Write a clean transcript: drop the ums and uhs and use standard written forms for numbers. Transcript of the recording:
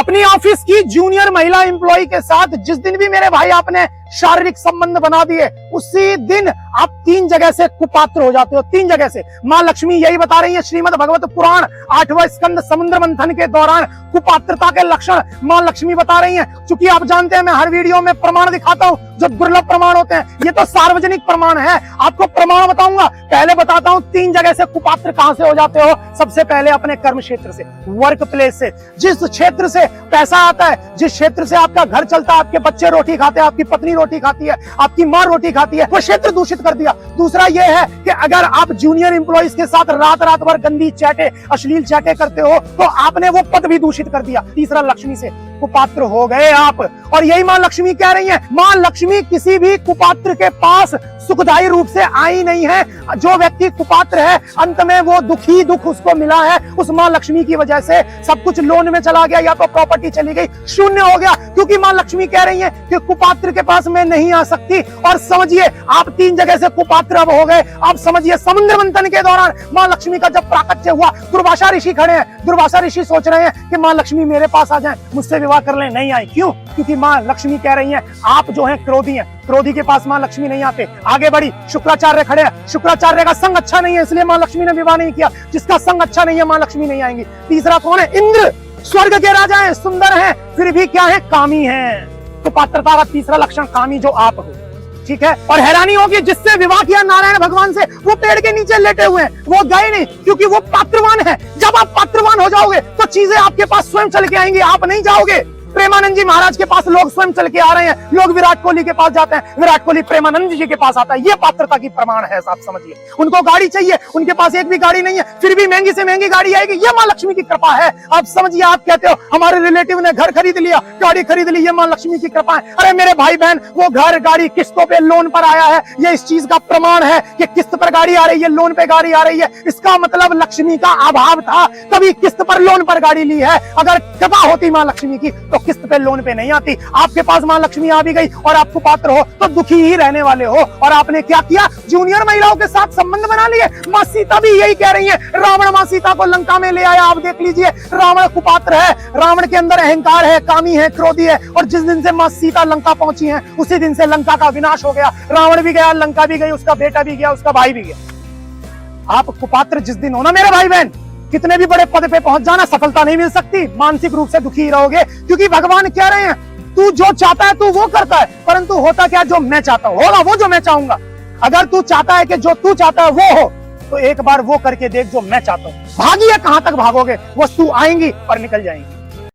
अपनी ऑफिस की जूनियर महिला एम्प्लॉय के साथ जिस दिन भी मेरे भाई आपने शारीरिक संबंध बना दिए, उसी दिन आप 3 जगह से कुपात्र हो जाते हो। 3 जगह से मां लक्ष्मी यही बता रही है। श्रीमद् भगवत पुराण 8वां स्कंद समुद्र मंथन के दौरान कुपात्रता के लक्षण मां लक्ष्मी बता रही हैं। चूंकि आप जानते हैं मैं हर वीडियो में प्रमाण दिखाता हूं, जो दुर्लभ प्रमाण होते हैं। ये तो सार्वजनिक प्रमाण है, आपको प्रमाण बताऊंगा। पहले बताता हूं 3 जगह से कुपात्र कहां से हो जाते हो। सबसे पहले अपने कर्म क्षेत्र से, वर्क प्लेस से, जिस क्षेत्र से पैसा आता है, जिस क्षेत्र से आपका घर चलता है, आपके बच्चे रोटी खाते हैं, आपकी पत्नी रोटी खाती है, आपकी मां रोटी खाती है, वो क्षेत्र दूषित कर दिया। दूसरा ये है कि अगर आप जूनियर एम्प्लॉइज के साथ रात भर गंदी चैटे, अश्लील चैटे करते हो, तो आपने वो पद भी दूषित कर दिया। तीसरा, लक्ष्मी से कुपात्र हो गए आप। और यही मां लक्ष्मी कह रही है। मां लक्ष्मी किसी भी कुपात्र के पास सुखदायी रूप से आई नहीं है। जो व्यक्ति कुपात्र है, अंत में वो दुख उसको मिला है। उस मां लक्ष्मी की वजह से सब कुछ लोन में चला गया, या तो प्रॉपर्टी चली गई, शून्य हो गया। क्योंकि मां लक्ष्मी कह रही है कि कुपात्र के पास मैं नहीं आ सकती। और समझिए, आप 3 जगह से कुपात्र अब हो गए। आप समझिए, समुद्र मंथन के दौरान मां लक्ष्मी का जब प्राकट्य हुआ, दुर्वासा ऋषि खड़े हैं। दुर्वासा ऋषि सोच रहे हैं कि मां लक्ष्मी मेरे पास आ जाए, मुझसे विवाह कर ले। नहीं आई। क्यों? क्योंकि मां लक्ष्मी कह रही है आप जो हैं क्रोधी हैं, क्रोधी के पास मां लक्ष्मी नहीं आते। आगे बढ़ी, शुक्राचार्य खड़े हैं। शुक्राचार्य का संग अच्छा नहीं है, इसलिए मां लक्ष्मी ने विवाह नहीं किया। जिसका संग अच्छा नहीं है, मां लक्ष्मी नहीं आएंगी। तीसरा कौन है? इंद्र। स्वर्ग के राजा हैं, सुंदर हैं, फिर भी क्या है? कामी हैं। तो पात्रता का तीसरा लक्षण कामी, जो आप हो। ठीक है। और हैरानी होगी, जिससे विवाह किया नारायण भगवान से, वो पेड़ के नीचे लेटे हुए हैं, वो गए नहीं, क्योंकि वो पात्रवान है। जब आप पात्रवान हो जाओगे तो चीजें आपके पास स्वयं चल के आएंगी, आप नहीं जाओगे। प्रेमानंद जी महाराज के पास लोग स्वयं चल के आ रहे हैं। लोग विराट कोहली के पास जाते हैं, विराट कोहली प्रेमानंद जी के पास आता है। ये पात्रता की प्रमाण है, आप समझिए। उनको गाड़ी चाहिए, उनके पास एक भी गाड़ी नहीं है, फिर भी महंगी से महंगी गाड़ी आएगी। ये मां लक्ष्मी की कृपा है। आप समझिए, आप कहते हो हमारे रिलेटिव ने घर खरीद लिया, गाड़ी खरीद ली, ये मां लक्ष्मी की कृपा है। अरे मेरे भाई बहन, वो घर गाड़ी किस्तों पे, लोन पर आया है। ये इस चीज का प्रमाण है कि किस्त पर गाड़ी आ रही है, लोन पे गाड़ी आ रही है। इसका मतलब लक्ष्मी का अभाव था, तभी किस्त पर, लोन पर गाड़ी ली है। अगर कृपा होती मां लक्ष्मी की तो किस्त पे, लोन पे नहीं आती। आपके पास मां लक्ष्मी आ भी गई और आप कुपात्र हो तो दुखी ही रहने वाले हो। और आपने क्या किया? जूनियर महिलाओं के साथ संबंध बना लिए। मां सीता भी यही कह रही है। रावण मां सीता को लंका में ले आया। आप देख लीजिए, रावण कुपात्र है, रावण के अंदर अहंकार है, कामी है, क्रोधी है। और जिस दिन से मां सीता लंका पहुंची है, उसी दिन से लंका का विनाश हो गया। रावण भी गया, लंका भी गई, उसका बेटा भी गया, उसका भाई भी गया। आप कुपात्र जिस दिन हो ना मेरे भाई बहन, कितने भी बड़े पद पे पहुंच जाना, सफलता नहीं मिल सकती। मानसिक रूप से दुखी रहोगे, क्योंकि भगवान कह रहे हैं तू जो चाहता है तू वो करता है, परंतु होता क्या? जो मैं चाहता हूं होगा वो जो मैं चाहूंगा। अगर तू चाहता है कि जो तू चाहता है वो हो, तो एक बार वो करके देख जो मैं चाहता हूं। भागिए, कहां तक भागोगे? वस्तु आएंगी और निकल जाएंगी।